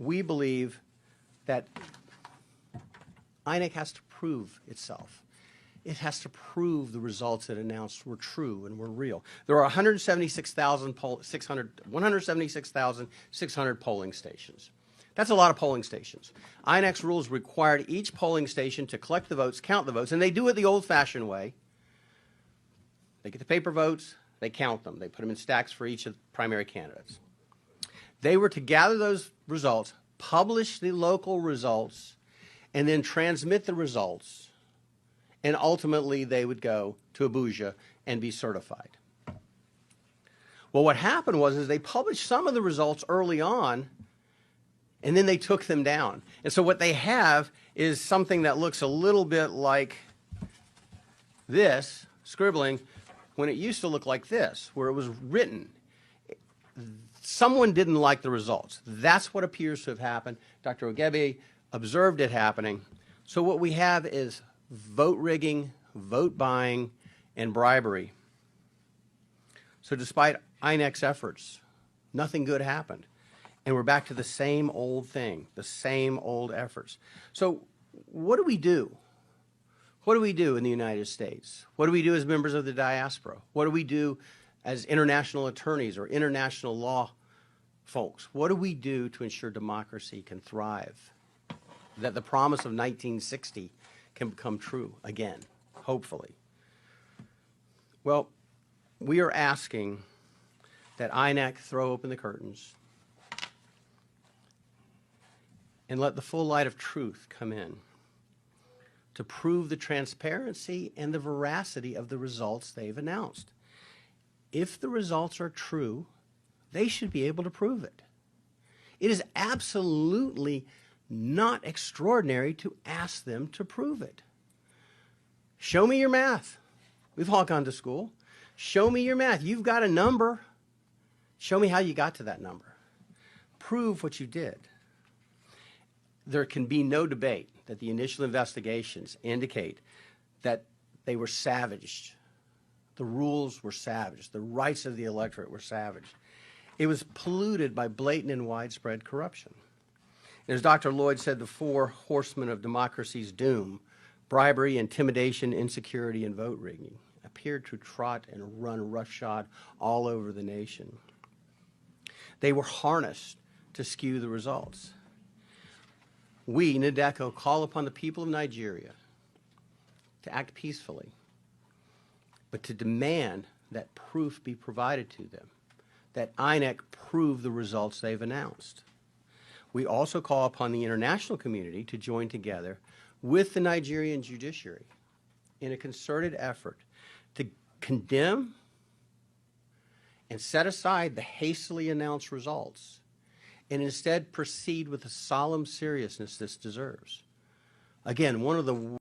we believe that INEC has to prove itself. It has to prove the results it announced were true and were real. There are 176,600 polling stations. That's a lot of polling stations. INEC's rules required each polling station to collect the votes, count the votes, and they do it the old-fashioned way. They get the paper votes, they count them. They put them in stacks for each of the primary candidates. They were to gather those results, publish the local results, and then transmit the results, and ultimately they would go to Abuja and be certified. Well, what happened was they published some of the results early on, and then they took them down. And so what they have is something that looks a little bit like this, scribbling, when it used to look like this, where it was written. Someone didn't like the results. That's what appears to have happened. Dr. Ogebe observed it happening. So what we have is vote rigging, vote buying, and bribery. So despite INEC's efforts, nothing good happened. And we're back to the same old thing, the same old efforts. So what do we do? What do we do in the United States? What do we do as members of the diaspora? What do we do as international attorneys or international law folks? What do we do to ensure democracy can thrive? That the promise of 1960 can become true again, hopefully. Well, we are asking that INEC throw open the curtains and let the full light of truth come in to prove the transparency and the veracity of the results they've announced. If the results are true, they should be able to prove it. It is absolutely not extraordinary to ask them to prove it. Show me your math. We've all gone to school. Show me your math. You've got a number. Show me how you got to that number. Prove what you did. There can be no debate that the initial investigations indicate that they were savaged. The rules were savaged. The rights of the electorate were savaged. It was polluted by blatant and widespread corruption. And as Dr. Lloyd said, the four horsemen of democracy's doom, bribery, intimidation, insecurity, and vote rigging, appeared to trot and run roughshod all over the nation. They were harnessed to skew the results. We, NADECO, call upon the people of Nigeria to act peacefully, but to demand that proof be provided to them, that INEC prove the results they've announced. We also call upon the international community to join together with the Nigerian judiciary in a concerted effort to condemn and set aside the hastily announced results and instead proceed with the solemn seriousness this deserves. Again, one of the